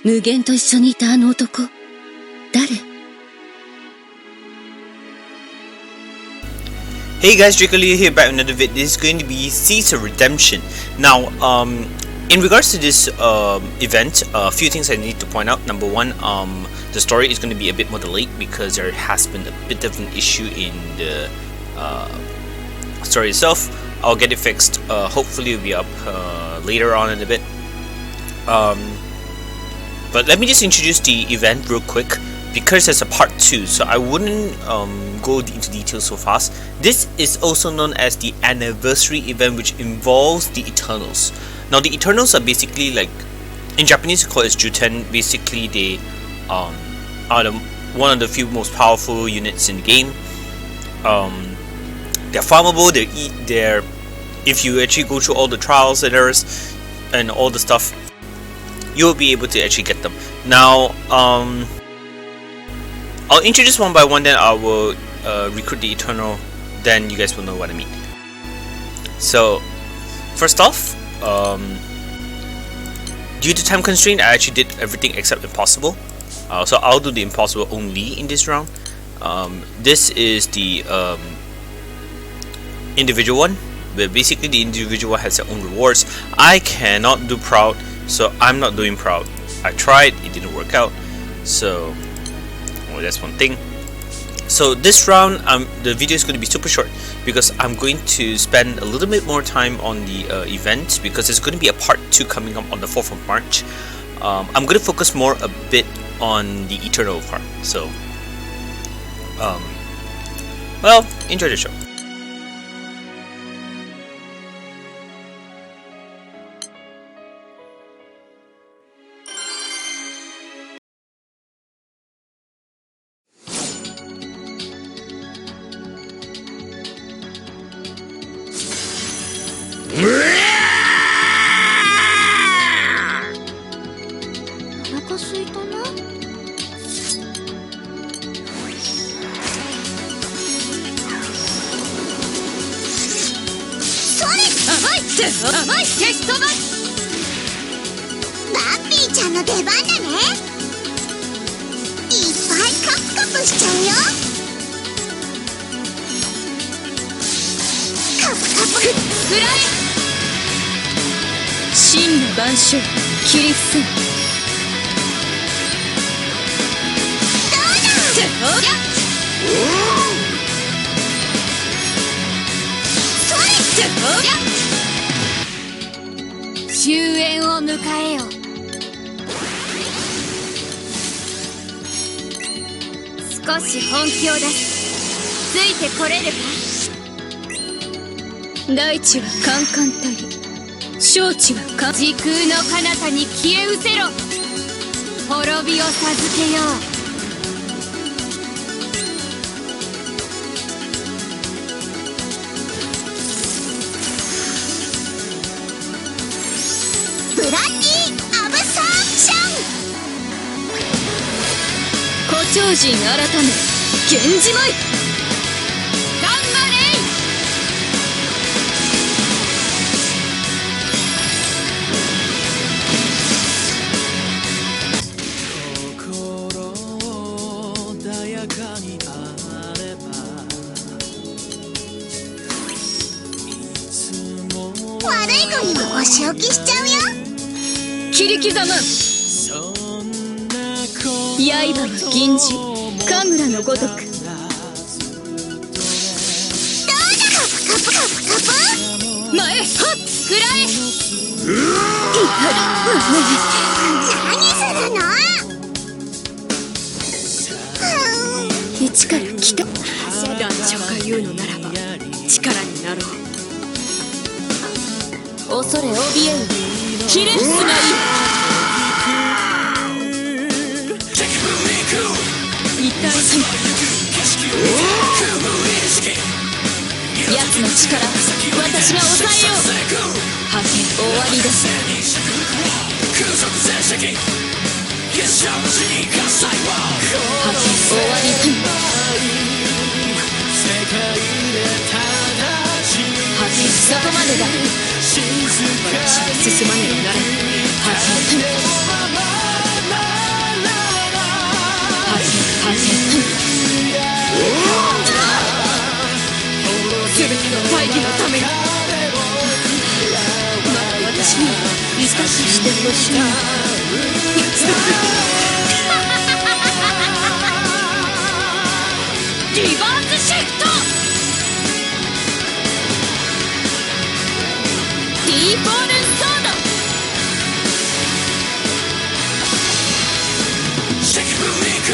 無限と一緒にいたあの男、誰？ Hey guys, Dracolio here back with another vid. This is going to be Caesar Redemption. Now, in regards to this event, a few things I need to point out. Number one, the story is going to be a bit more delayed because there has been a bit of an issue in the story itself. I'll get it fixed. Hopefully it'll be up later on in a bit. But let me just introduce the event real quick, because there's a part 2, so I wouldn't go into details so fast. This is also known as the anniversary event, which involves the Eternals. Now the Eternals are basically like, in Japanese we call it Juten. Basically they are one of the few most powerful units in the game. They're farmable, they're if you actually go through all the trials and errors and all the stuff, you'll be able to actually get them. Now I'll introduce one by one, then I will recruit the Eternal, then you guys will know what I mean. So first off, due to time constraint, I actually did everything except impossible. So I'll do the impossible only in this round. This is the individual one, where basically the individual has their own rewards. I cannot do proud, so I'm not doing proud. I tried, it didn't work out, so well, that's one thing. So this round, the video is going to be super short because I'm going to spend a little bit more time on the event, because there's going to be a part 2 coming up on the 4th of March. I'm going to focus more a bit on the Eternal part. So, well, enjoy the show. 私に委託してほしい。リバースシフト。ディーフォールンソード。シェキブリク移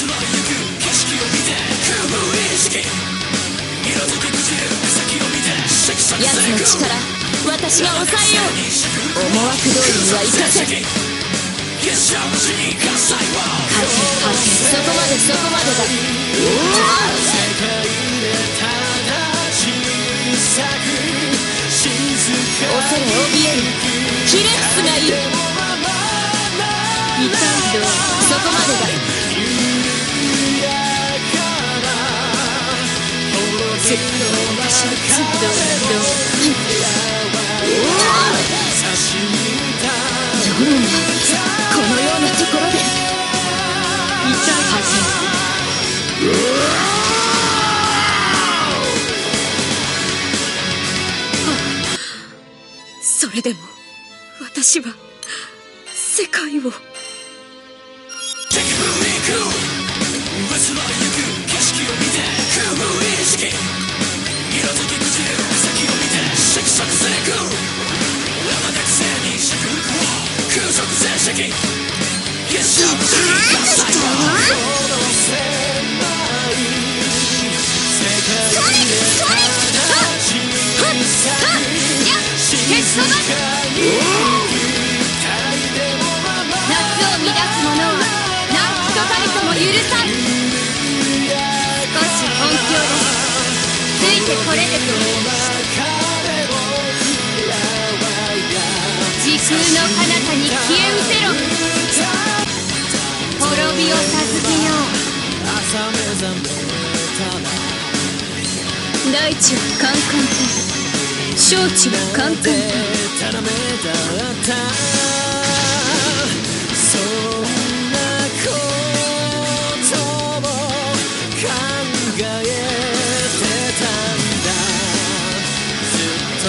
ろいゆく景色を見て空無意識色づき口先を見て奴の力私が抑えよう。思惑通りにはいかせん。そこまでそこまでだ。恐れ怯えるキレッツがいる。一体そこまでだ。ずっと私のずっとどうもこのようなところで痛いはず。それでも私は世界を。夏を乱す者は何人たりとも許さん。少し本気を出しついてこれると思う。時空の彼方に消え失せろ。滅びを授けよう。大地はカンカンと小地はカンカンと。そんなことを考えてたんだ。ずっと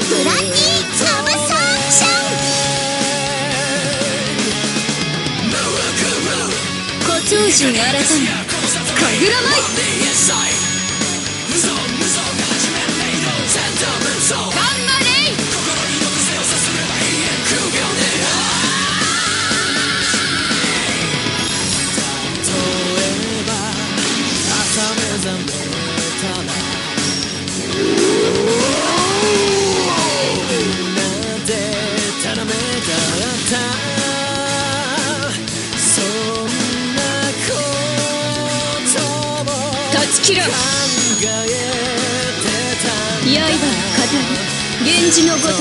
ブラッディアブサクション。古超人改め神楽舞。ガンマレイ。断ち切ろう。刃の語り源氏のごとく。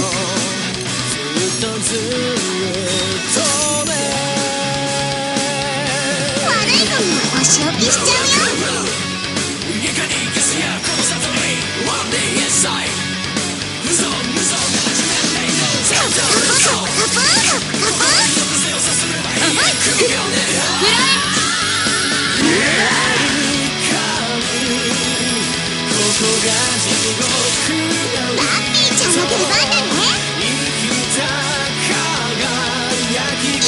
悪いのにお仕置きしちゃうよ。ラッピーちゃんの出番だね。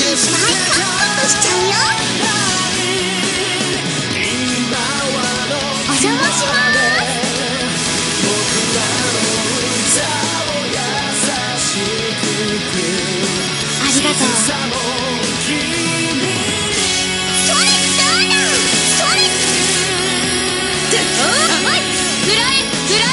いっぱいカットしちゃうよ。お邪魔します。ありがとう。それどうだ。それ食らえ食らえ。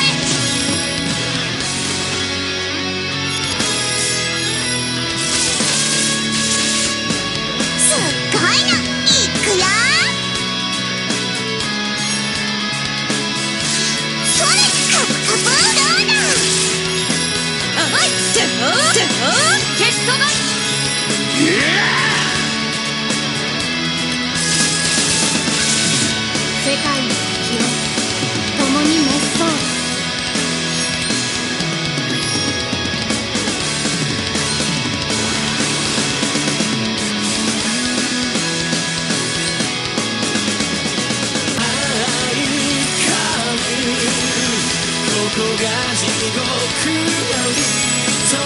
ブラッデ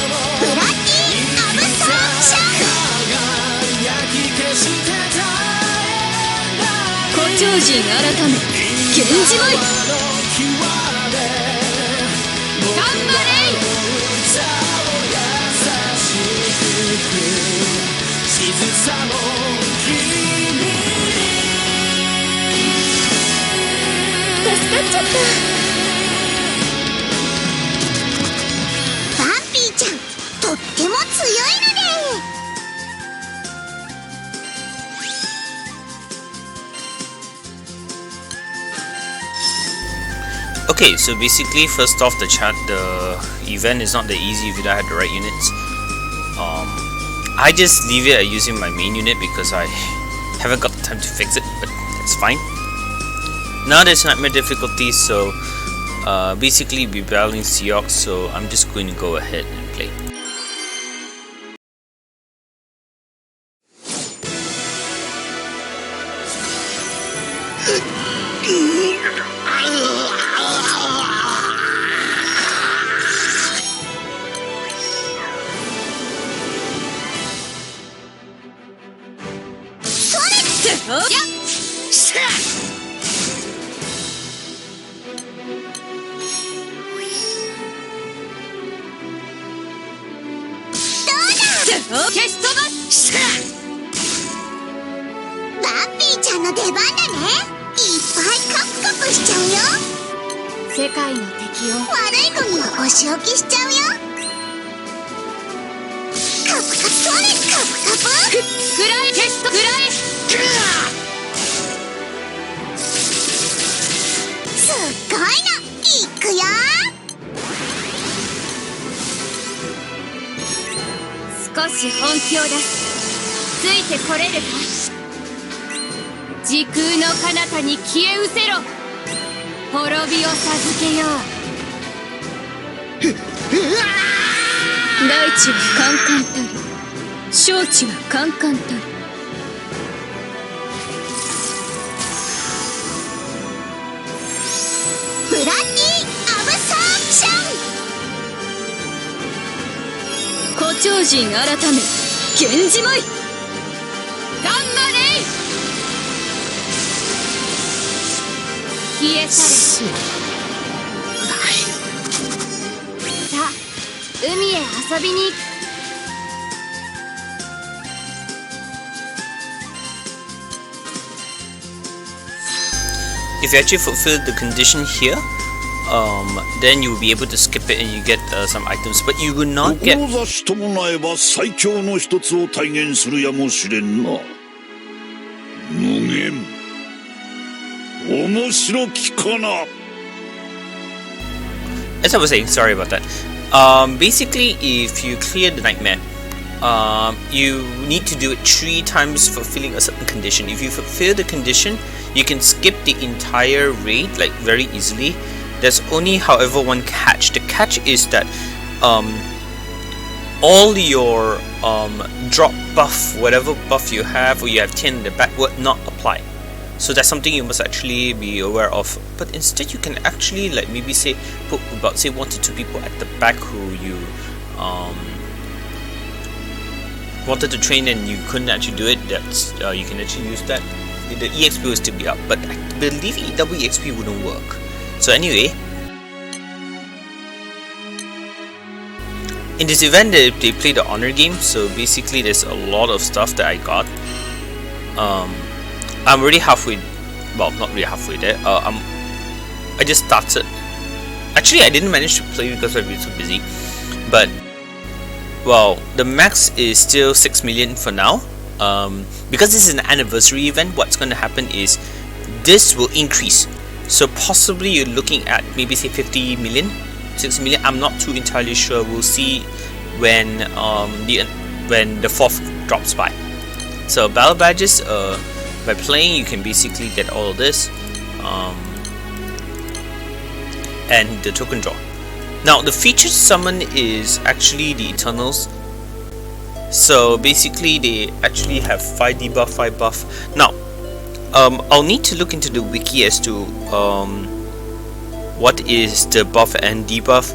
ィアブソープション。古超人改め源氏舞。頑張れい。助かっちゃった。バンピーちゃんとっても強いので。Okay, so basically, first off, the event is not that easy if you don't have the right units. I just leave it at using my main unit because I haven't got the time to fix it, but that's fine. Now there's nightmare difficulty, so basically we're battling Seox, so I'm just going to go ahead and play.バンピーちゃんの出番だね。いっぱいカプカプしちゃうよ。世界の敵を悪い子にはお仕置きしちゃうよ。カプカプそれカプカプ。くらえテストくらえ。すっごいのいくよ。少し本気を出す。ついてこれるか。時空の彼方に消え失せろ。滅びを授けよう。大地はカンカンたる。小地はカンカンたる。ブラッディアブソープション。古超人改め源氏舞。頑張れい。消え去れ。さあ海へ遊びに行く。If you actually fulfill the condition here, then you will be able to skip it and you get some items, but you will not get. 志ともなえば最強の一つを体現するやもしれんな。無限面白きかな。 As I was saying, sorry about that. Basically, if you clear the nightmare, you need to do it 3 times fulfilling a certain condition. If you fulfill the condition, you can skip the entire raid like very easily. There's only, however, one catch. The catch is that all your drop buff, whatever buff you have, or you have 10 in the back, will not apply. So that's something you must actually be aware of. But instead, you can actually like maybe say put about say 1 to 2 people at the back who you wanted to train and you couldn't actually do it. That's you can actually use that. The EXP will still be up, but I believe EXP wouldn't work. So anyway, in this event they play the honor game, so basically there's a lot of stuff that I got. I'm already halfway, well not really halfway there. I just started. Actually I didn't manage to play because I've been so busy, but well, the max is still 6 million for now. Because this is an anniversary event, what's going to happen is this will increase. So possibly you're looking at maybe say 50 million, 60 million. I'm not too entirely sure. We'll see when the 4th drops by. So battle badges, by playing you can basically get all of this, and the token draw. Now the featured summon is actually the Eternals. So basically they actually have 5 debuff, 5 buff. Now I'll need to look into the wiki as to what is the buff and debuff,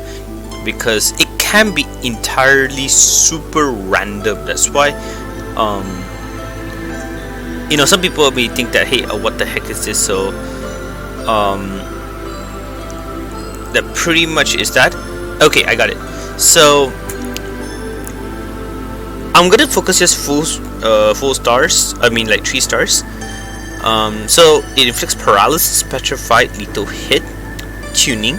because it can be entirely super random. That's why you know, some people may think that, hey, what the heck is this? So that pretty much is that. Okay, I got it. So I'm gonna focus just full stars. I mean, like 3 stars. So it inflicts paralysis, petrified, lethal hit, tuning,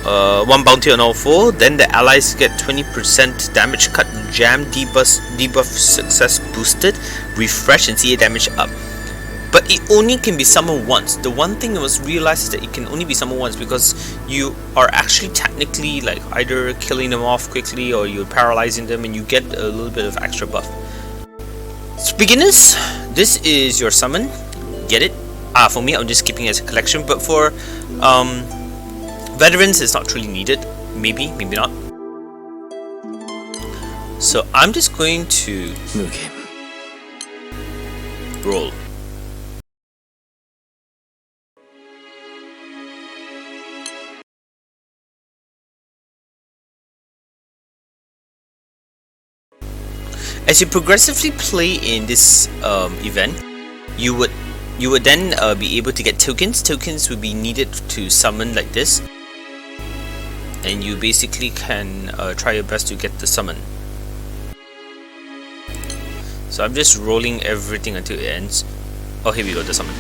1 bounty on all 4. Then the allies get 20% damage cut, jam, debuff success boosted, refresh, and CA damage up. But it only can be summoned once. The one thing that was realized is that it can only be summoned once, because you are actually technically like either killing them off quickly or you're paralyzing them, and you get a little bit of extra buff. So beginners, this is your summon. Get it? For me, I'm just keeping it as a collection, but for veterans, it's not really needed. Maybe not. So I'm just going to roll. As you progressively play in this event, you would then be able to get tokens. Tokens would be needed to summon like this, and you basically can try your best to get the summon. So I'm just rolling everything until it ends. Oh, here we go, the summon.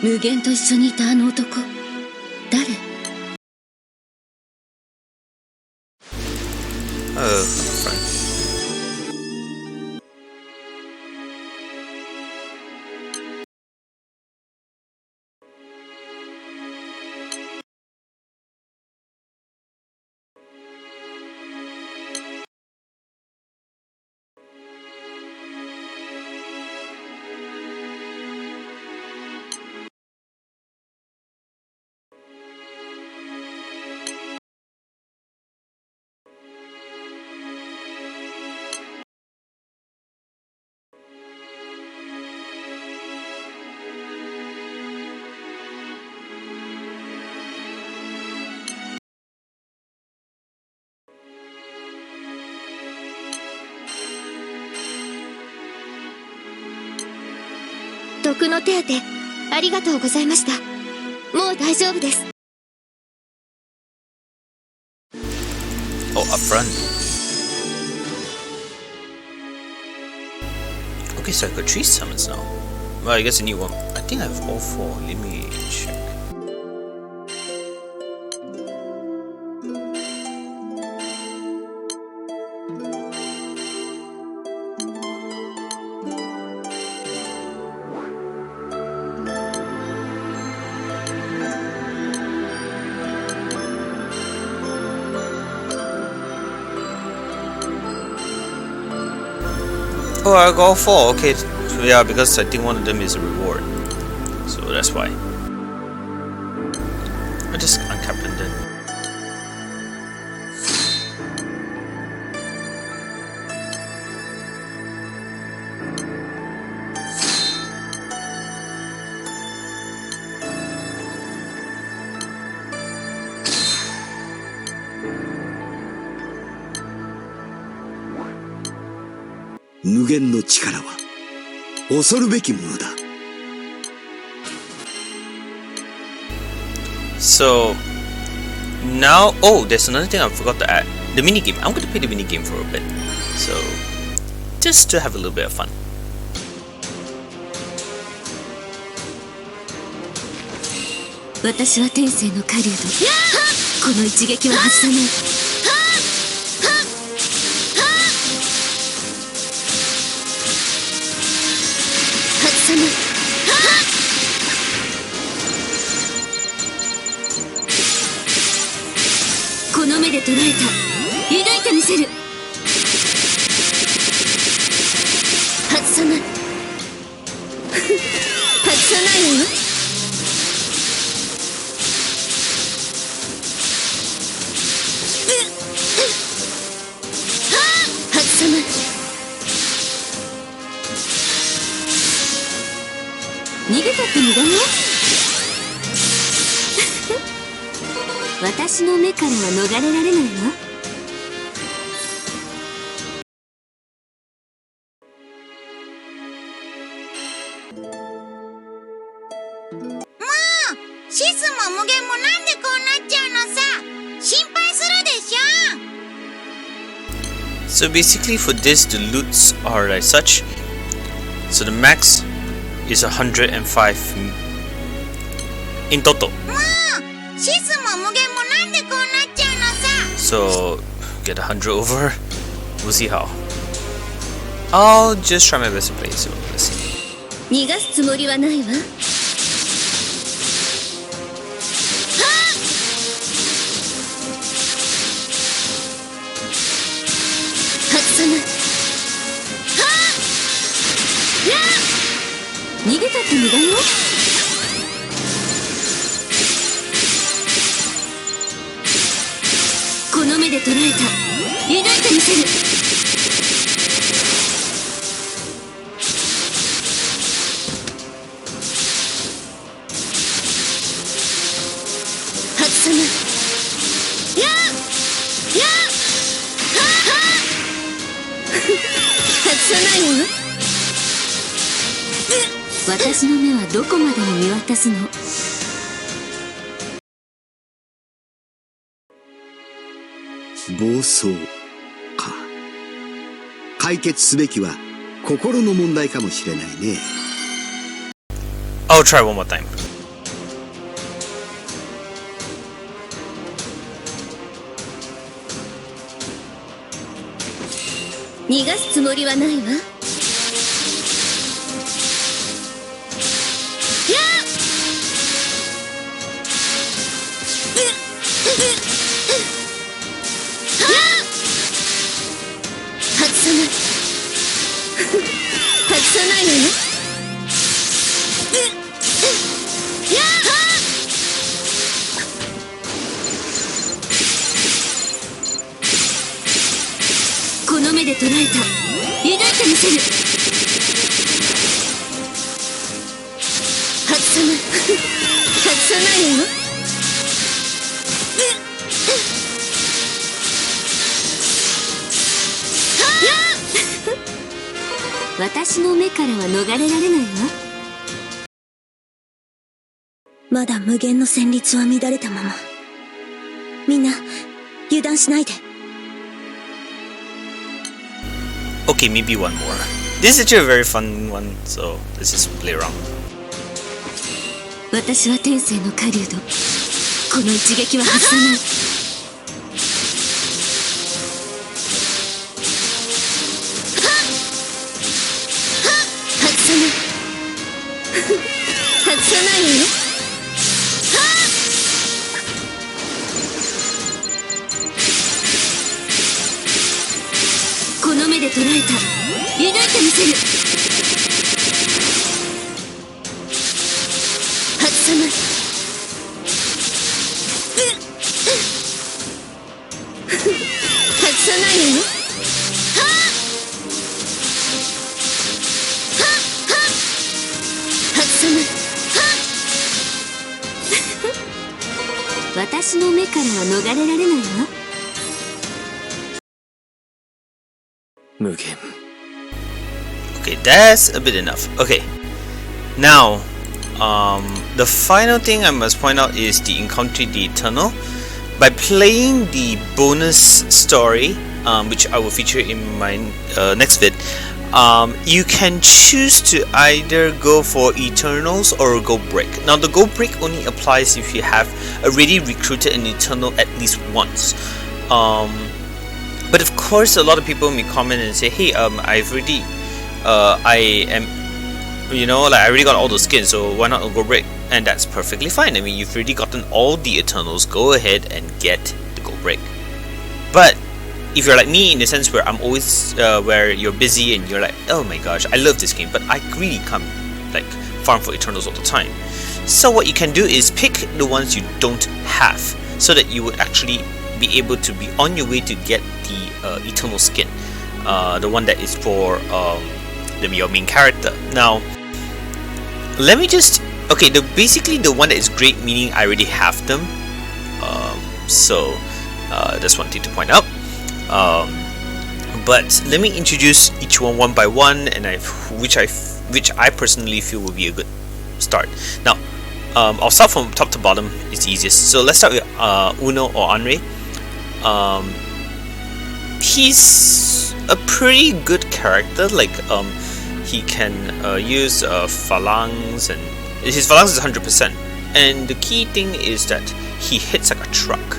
無限と一緒にいたあの男、誰friend.「毒の手当てありがとうございました。もう大丈夫です。」 Oh, up front. Okay, so I got 3 summons now. Well, I guess I need 1. I think I have all 4. Let me check. Oh, I got all 4. Okay, so yeah, because I think one of them is a reward, so that's why. I just uncap and then.「無限の力は恐るべきものだ」 So now, oh, there's another thing I forgot to add. The mini game. I'm going to play the mini game for a bit, so just to have a little bit of fun. 私は天性の狩人。この一撃は外さない。外さない。この目で捉えた。描いてみせる。外さない。さないわよ。外さない。逃げたって無駄よ。私の目からは逃れられないわ。シスも無限もなんでこうなっちゃうのさ。心配するでしょ。 So basically for this the loots are like such. So the max is 105 in total. もうシスも無限もなんでこうなっちゃうのさ。 So get 100 over. We'll see how. I'll just try my best to play, so let's see. 逃がすつもりはないわ。逃げたって無駄よ。この目で捉えた。描いてみせる。外さない。やーやーはあ外さないわよ。私の目はどこまでも見渡すの。暴走か。解決すべきは心の問題かもしれないね。I'll try one more time. 逃がすつもりはないわ。外さないのよ。この目で捉えた。描いてみせる。外さない。外さないのよ。私の目からは逃れられないわ。まだ無限の旋律は乱れたまま。みんな油断しないで。 Okay, maybe one more. This is actually a very fun one, so let's just play around. 私は天性の狩人。この一撃は外さない。外さないのよ。この目で捉えた。描いてみせる。外さない。外さないのよ。外さない。私の目からは逃れられないわ。無限。 Okay, that's a bit enough. Okay, now the final thing I must point out is the Encounter the Eternal. By playing the bonus story, which I will feature in my next vid, you can choose to either go for Eternals or go Break. Now the go Break only applies if you have already recruited an Eternal at least once. But of course a lot of people may comment and say, hey, I've already I am, you know, like I already got all those skins, so why not go Break? And that's perfectly fine. I mean, you've already gotten all the Eternals, go ahead and get the go Break. But if you're like me, in the sense where I'm always where you're busy and you're like, oh my gosh, I love this game, but I really can't like farm for Eternals all the time. So what you can do is pick the ones you don't have, so that you would actually be able to be on your way to get the Eternal skin, the one that is for your main character. Now, let me just basically the one that is great, meaning I already have them. So that's one thing to point out. But let me introduce each one by one, and which I personally feel will be a good start. Now, I'll start from top to bottom. It's easiest. So let's start with Uno or Henry. He's a pretty good character. Like he can use phalanx, and his phalanx is 100%. And the key thing is that he hits like a truck.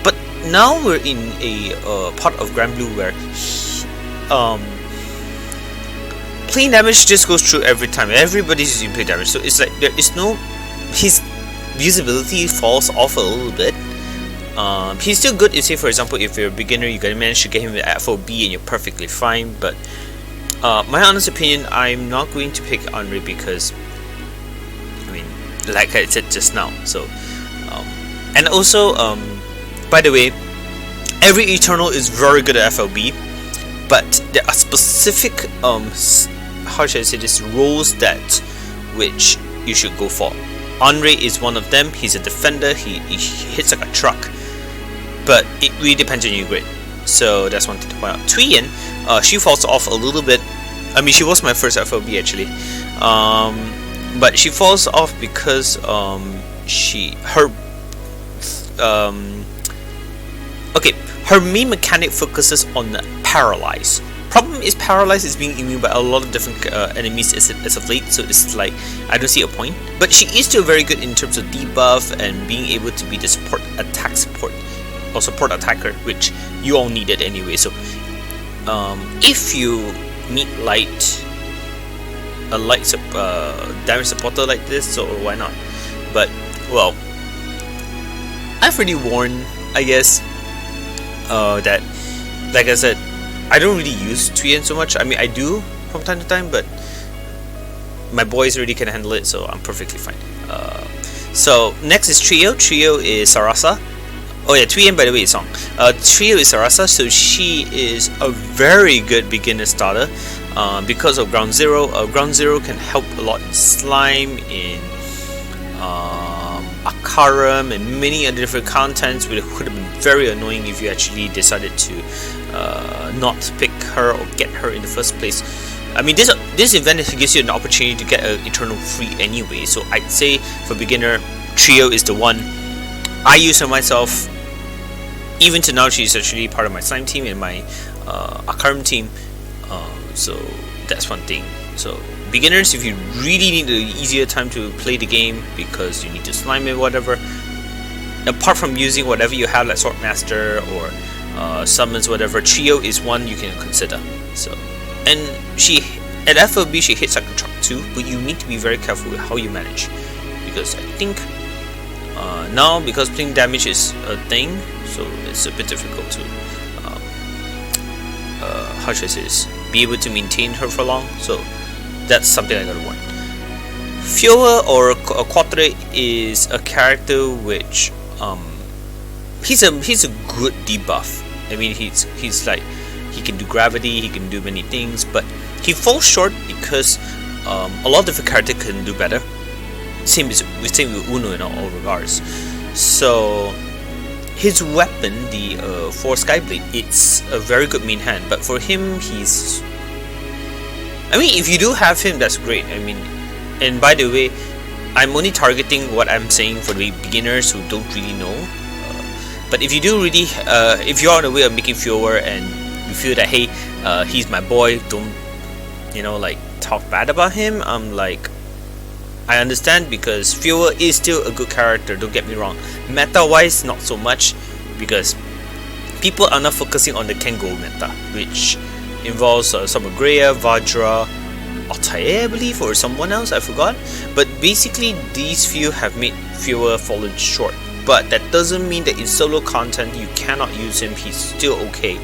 But now we're in a part of Grand Blue where plane damage just goes through every time. Everybody's using plane damage, so it's like there is no, his usability falls off a little bit. He's still good if, say for example, if you're a beginner, you can manage to get him at FOB and you're perfectly fine. But my honest opinion, I'm not going to pick Andre because, I mean, like I said just now. So and also by the way, every Eternal is very good at FLB, but there are specific how should I say this, roles that which you should go for. Andre is one of them. He's a defender. He hits like a truck, but it really depends on your grid. So that's one thing to point out. Tuyen, she falls off a little bit. I mean, she was my first FLB actually, but she falls off because her main mechanic focuses on paralyze. Problem is, paralyze is being immune by a lot of different enemies as of late, so it's like I don't see a point. But she is still very good in terms of debuff and being able to be the support or support attacker, which you all needed anyway. So if you need a light damage supporter like this, so why not? But well, I've already warned, I guess, that, like I said, I don't really use Tuyen so much. I mean, I do from time to time, but my boys already can handle it, so I'm perfectly fine. So next is Trio. Trio is Sarasa. Oh yeah, Tuyen, by the way, is Song. Trio is Sarasa, so she is a very good beginner starter because of Ground Zero. Ground Zero can help a lot in Slime, in Akaram, and many other different contents, which could have been very annoying if you actually decided to not pick her or get her in the first place. I mean, this event gives you an opportunity to get an Eternal free anyway, so I'd say for beginner, Trio is the one. I use her myself. Even to now, she's actually part of my Slime team and my Akaram team, so that's one thing. So beginners, if you really need an easier time to play the game because you need to slime it, whatever, apart from using whatever you have like Swordmaster or summons, whatever, Trio is one you can consider. So, and she at FOB she hits like a truck too, but you need to be very careful with how you manage, because I think now, because plane damage is a thing, so it's a bit difficult to how should I say this, be able to maintain her for long. So that's something I gotta warn. Fioa or Quatre is a character which he's a good debuff. I mean, he's like, he can do gravity, he can do many things, but he falls short because a lot of different characters can do better. Same with Uno in all regards. So his weapon, the Force Skyblade, it's a very good main hand, but for him, he's, I mean, if you do have him, that's great. I mean, and by the way, I'm only targeting what I'm saying for the beginners who don't really know. But if you do really, if you're on the way of making Fioa and you feel that, hey, he's my boy, don't, like, talk bad about him, I'm like, I understand, because Fioa is still a good character, don't get me wrong. Meta-wise, not so much, because people are not focusing on the Kengo meta, which involves Samagreya, Vajra, Altair, I believe, or someone else, I forgot. But basically, these few have made Fioa fallen short. But that doesn't mean that in solo content you cannot use him, he's still okay.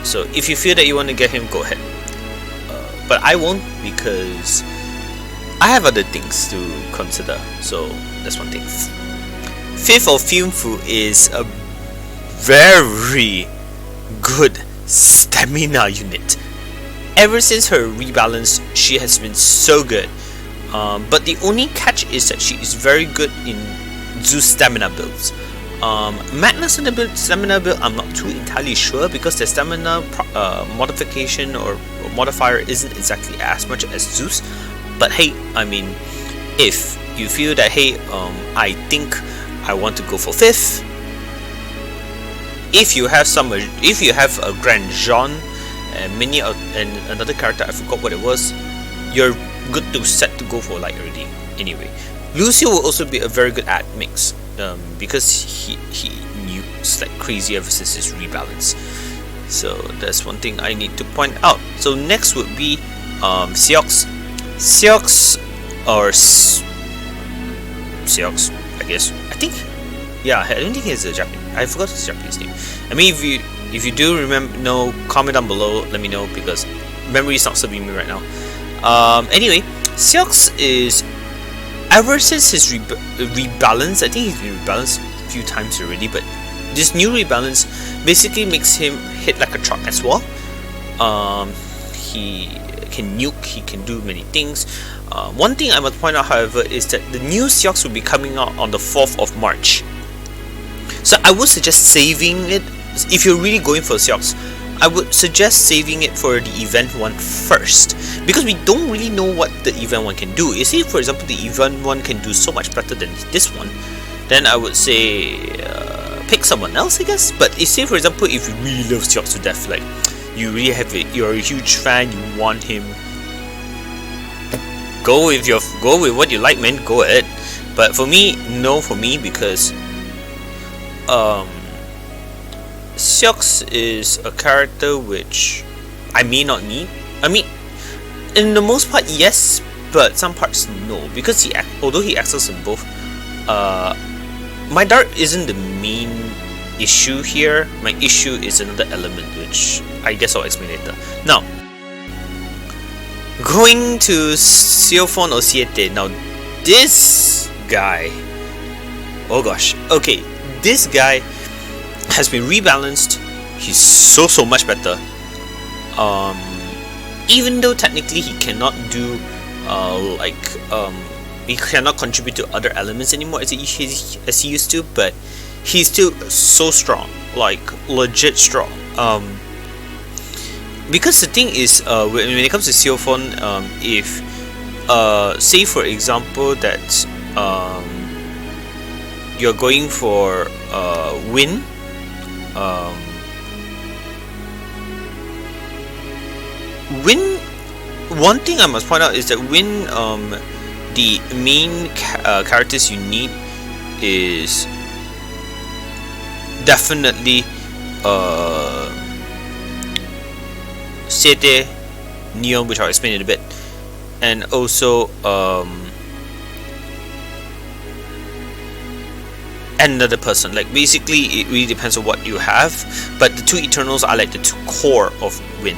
So if you feel that you want to get him, go ahead. But I won't, because I have other things to consider, so that's one thing. Fifth of Fufu is a very good stamina unit. Ever since her rebalance, she has been so good. But the only catch is that she is very good in Zeus stamina builds. Magnus stamina build, I'm not too entirely sure because the stamina modification or modifier isn't exactly as much as Zeus. But hey, I mean, if you feel that hey, I think I want to go for 5th. If you have a Grand Jean and another character, I forgot what it was, you're good to set to go for light already. Anyway, Lucio will also be a very good ad mix because he nukes like crazy ever since his rebalance. So that's one thing I need to point out. So next would be Seox, I guess. I think, yeah, I don't think he's a Japanese. I forgot his Japanese name. I mean, if you do remember, comment down below. Let me know because memory is not serving me right now. Anyway, Seox is, ever since his rebalance, I think he's been rebalanced a few times already, but this new rebalance basically makes him hit like a truck as well. He can nuke, he can do many things. One thing I must point out, however, is that the new Seox will be coming out on the 4th of March. So I would suggest saving it. If you're really going for Seox, I would suggest saving it for the event one first, because we don't really know what the event one can do. You see, for example, the event one can do so much better than this one, then I would say pick someone else, I guess. But you see, for example, if you really love Seox to death, like you really have it, you're a huge fan, you want him, go with what you like, man. Go ahead. But for me, no, for me, because Seox is a character which I may not need. I mean, in the most part, yes, but some parts no, because although he excels in both, my dart isn't the main issue here. My issue is another element, which I guess I'll explain later. Now, going to Siophon or Siete. Now, this guy, oh gosh, okay, this guy has been rebalanced. He's so much better. Even though technically he cannot do he cannot contribute to other elements anymore as he used to, but he's still so strong, like legit strong. Because the thing is, when it comes to Siophon, if say for example that you're going for win, one thing I must point out is that win, the main characters you need is definitely Sete, Neon, which I'll explain in a bit, and also another person. Like basically it really depends on what you have, but the two Eternals are like the two core of Win.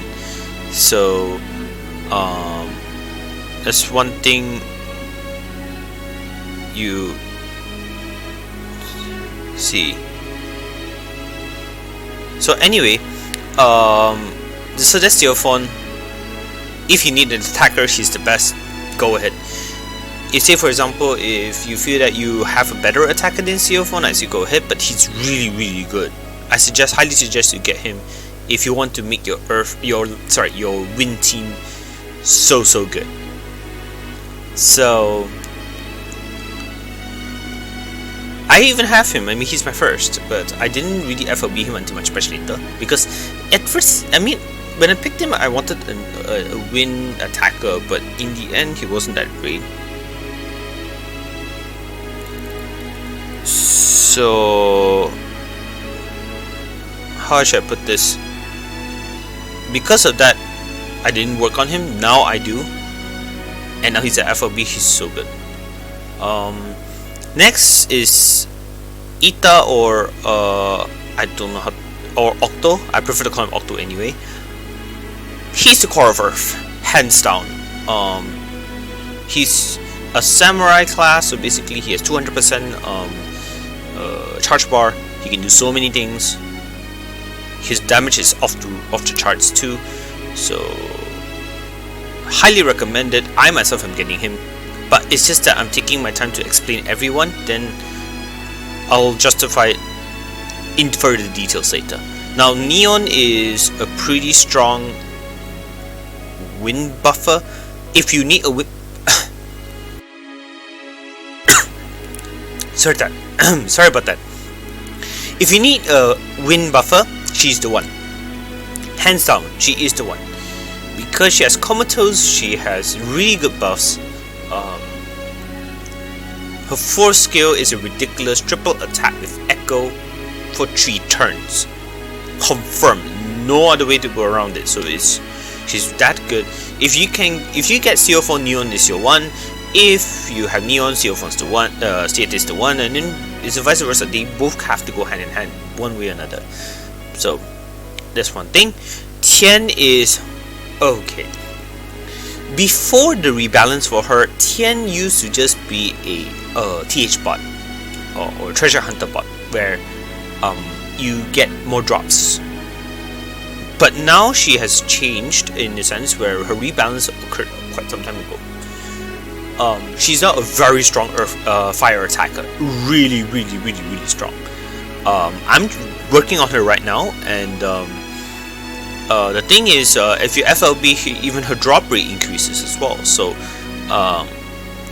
So that's one thing you see. So anyway, so that's Siophon. If you need an attacker, he's the best. Go ahead. If say for example, if you feel that you have a better attacker than Siophon, I say go ahead. But he's really good. I highly suggest you get him if you want to make your your win team so good. So I even have him. I mean, he's my first, but I didn't really FOB him until much later, because at first, I mean, when I picked him, I wanted a win attacker, but in the end, he wasn't that great. So how should I put this? Because of that, I didn't work on him. Now I do, and now he's at FOB. He's so good. Next is Ita, or I don't know how, or Octo. I prefer to call him Octo anyway. He's the core of Earth, hands down. He's a samurai class, so basically he has 200% charge bar. He can do so many things. His damage is off the charts too, so highly recommended. I myself am getting him, but it's just that I'm taking my time to explain everyone. Then I'll justify it in further details later. Now, Neon is a pretty strong wind buffer. If you need a wind sorry about that. If you need a wind buffer, she's the one. Hands down, she is the one. Because she has comatose, she has really good buffs. Her 4th skill is a ridiculous triple attack with Echo for 3 turns. Confirmed. No other way to go around it. So she's that good. If you get CO4, Neon is your one. If you have Neon, CO4 is the one. State is the one, and then it's vice versa. They both have to go hand in hand, one way or another. So that's one thing. Tian is okay. Before the rebalance for her, Tian used to just be a TH bot or treasure hunter bot, where you get more drops. But now she has changed in the sense where her rebalance occurred quite some time ago. She's now a very strong fire attacker. Really strong. I'm working on her right now, and the thing is, if you FLB, even her drop rate increases as well. So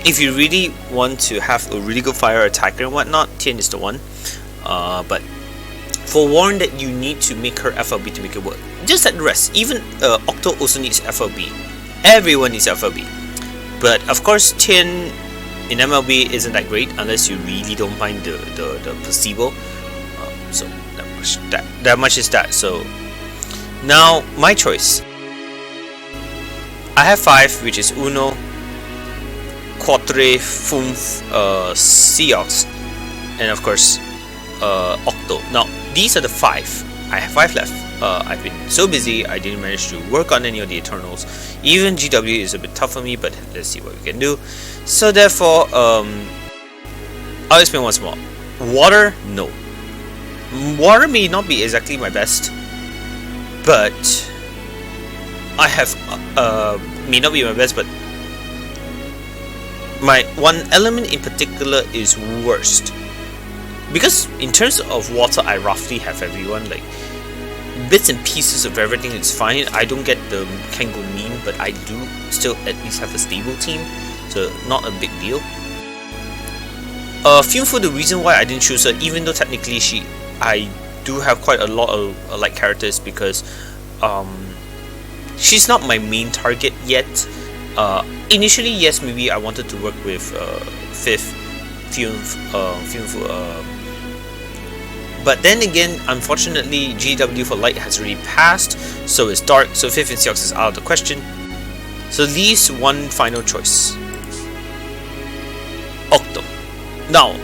if you really want to have a really good fire attacker and whatnot, Tian is the one. But forewarn that you need to make her FLB to make it work. Just like the rest. Even Octo also needs FLB. Everyone needs FLB. But of course, Tian in MLB isn't that great unless you really don't mind the placebo. So that much is that. So now my choice. I have 5, which is Uno, Quatre, Funf, Seox, and of course Octo. Now these are the 5. I have 5 left. I've been so busy, I didn't manage to work on any of the Eternals. Even GW is a bit tough for me, but let's see what we can do. So therefore, I'll explain once more. Water, no. Water may not be exactly my best, but I have may not be my best, but my one element in particular is worst. Because in terms of water, I roughly have everyone, like bits and pieces of everything is fine. I don't get the Kango meme, but I do still at least have a stable team, so not a big deal. Fufu, the reason why I didn't choose her, even though technically I do have quite a lot of like characters, because she's not my main target yet. Initially, yes, maybe I wanted to work with Fifth, Fufu, but then again, unfortunately, GW for Light has already passed, so it's dark, so 5th and 6th is out of the question. So leaves one final choice. Octo. Now,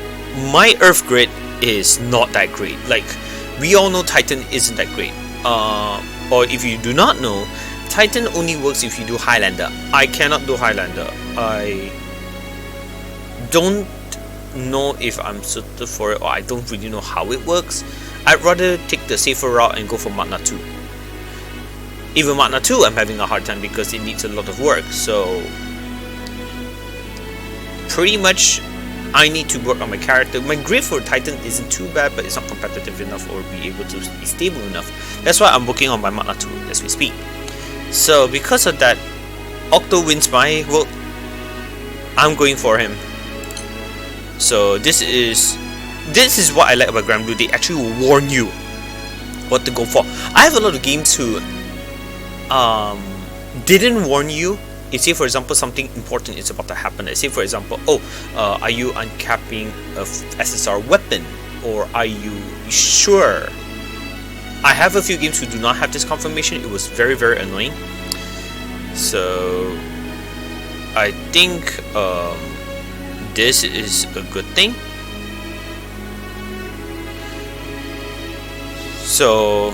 my Earth grid is not that great. Like, we all know Titan isn't that great. Or if you do not know, Titan only works if you do Highlander. I cannot do Highlander. I don't know if I'm suited for it, or I don't really know how it works. I'd rather take the safer route and go for Magna 2. Even Magna 2 I'm having a hard time because it needs a lot of work, so pretty much I need to work on my character. My grid for Titan isn't too bad, but it's not competitive enough or be able to be stable enough. That's why I'm working on my Magna 2 as we speak. So because of that, Octo wins my vote. I'm going for him. So this is what I like about Granblue. They actually will warn you what to go for. I have a lot of games who didn't warn you. If say for example something important is about to happen. Let's say for example, are you uncapping a SSR weapon, or are you sure? I have a few games who do not have this confirmation. It was very annoying. So I think this is a good thing. So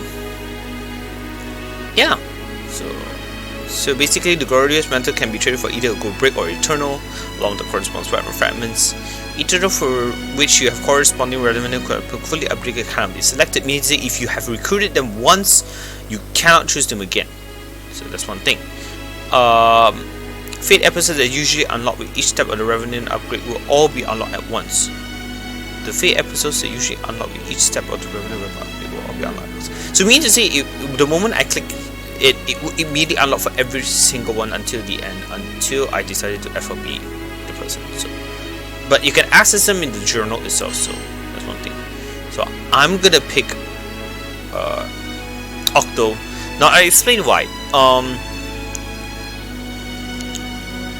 yeah, so So basically, the glorious mantle can be traded for either a gold brick or eternal, along the corresponding weapon fragments. Eternal, for which you have corresponding relevant equipment, fully upgraded cannot be selected, means that if you have recruited them once, you cannot choose them again. So that's one thing. Fate episodes that usually unlock with each step of the Revenant upgrade will all be unlocked at once. The Fate episodes that usually unlock with each step of the Revenant upgrade will all be unlocked at once. So meaning to say, the moment I click it will immediately unlock for every single one until the end, until I decided to FOB the person. So, but you can access them in the journal itself, so that's one thing. So I'm gonna pick Octo. Now I explain why.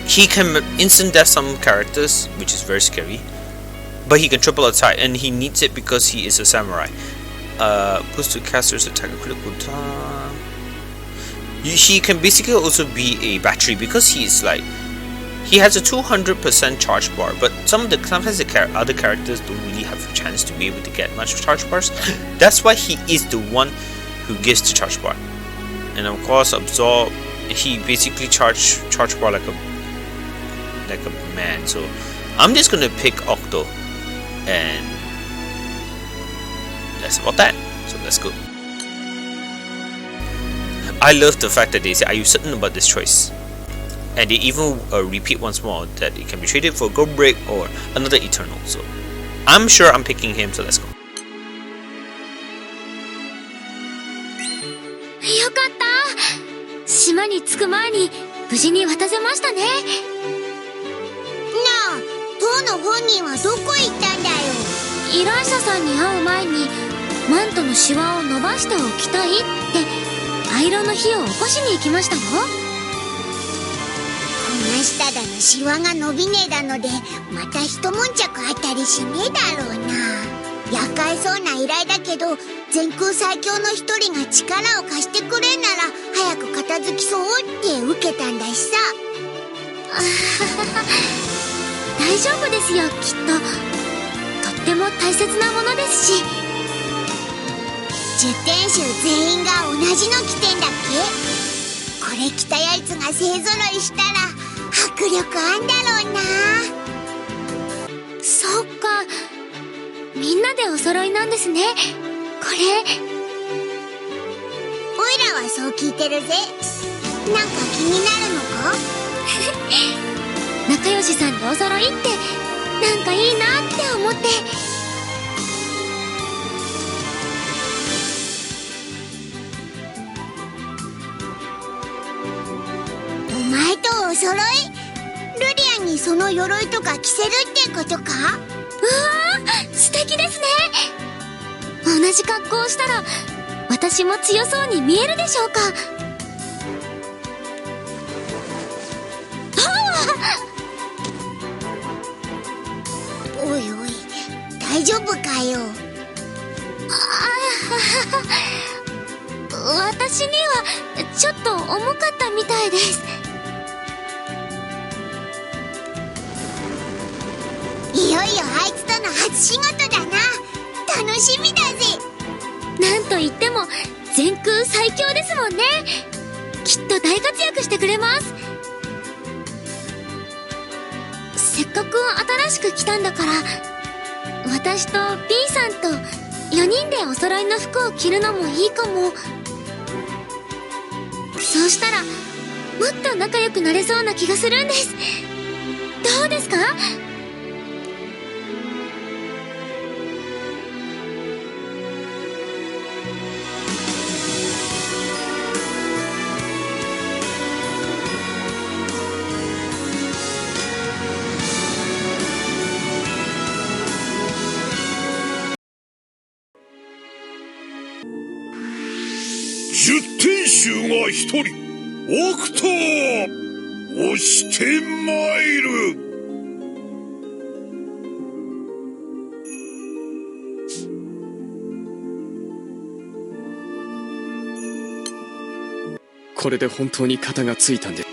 He can instant death some characters, which is very scary, but he can triple attack, and he needs it because he is a samurai. Boost to caster's attack and critical time. He can basically also be a battery because he is like, he has a 200% charge bar, but sometimes the other characters don't really have a chance to be able to get much charge bars. That's why he is the one who gives the charge bar. And of course, absorb. He basically charge bar like a man. So I'm just gonna pick Octo, and that's about that. So let's go. I love the fact that they say, "Are you certain about this choice?" And they even repeat once more that it can be traded for a gold brick or another eternal. So I'm sure I'm picking him. So let's go. よかった。島に着く前に無事に渡せましたね。なあ、当の本人はどこ行ったんだよ。依頼者さんに会う前にマントのシワを伸ばしておきたいってアイロンの火を起こしに行きましたよ。こんな下だのシワが伸びねえだのでまた一悶着あったりしねえだろうな。厄介そうな依頼だけど全空最強の一人が力を貸してくれんなら早く片付きそうって受けたんだしさ。大丈夫ですよ、きっと。とっても大切なものですし。10点集全員が同じの着てんだっけ。これ着たやつが勢ぞろいしたら迫力あんだろうな。そっか、みんなでお揃いなんですね。これおいらはそう聞いてるぜ。なんか気になるのか。仲良しさんでお揃いってなんかいいなって思って。お前とお揃い？ルリアンにその鎧とか着せるってことか？うわー、素敵ですね。同じ格好をしたら私も強そうに見えるでしょうか。おいおい、大丈夫かよ。私にはちょっと重かったみたいです。いよいよあいつとの初仕事だな。楽しみだぜ。なんといっても全空最強ですもんね。きっと大活躍してくれます。せっかく新しく来たんだから、私と B さんと4人でお揃いの服を着るのもいいかも。そうしたらもっと仲良くなれそうな気がするんです。どうですか？10点集が1人、オクト押してまいる。これで本当に肩がついたんで。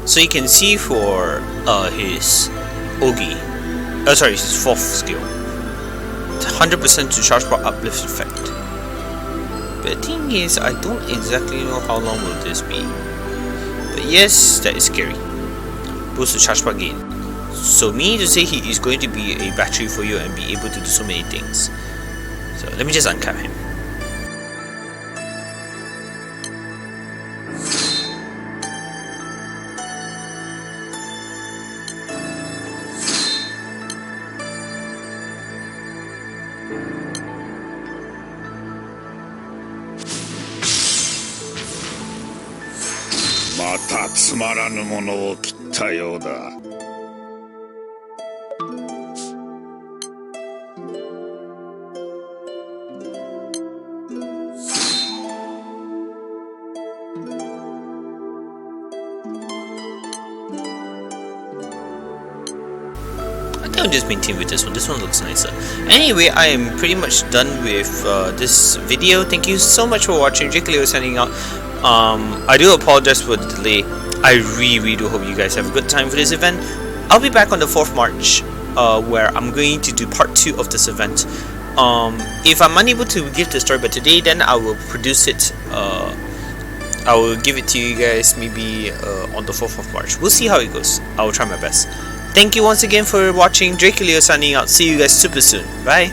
So you can see for his Ogi, sorry, his 4th skill, 100% to charge bar uplift effect. But the thing is, I don't exactly know how long will this be. But yes, that is scary. Boost to charge bar gain. So meaning to say he is going to be a battery for you and be able to do so many things. So let me just uncap him.またつまらぬものを切ったようだ。I think I'll just maintain with this one. This one looks nicer. Anyway, I am pretty much done with this video. Thank you so much for watching. Jake Leo signing out. I do apologize for the delay. I really do hope you guys have a good time for this event. I'll be back on the 4th March where I'm going to do part 2 of this event. If I'm unable to give the story by today, then I will produce it. I will give it to you guys maybe on the 4th of March. We'll see how it goes. I will try my best. Thank you once again for watching. Drake Leo signing out. See you guys super soon. Bye.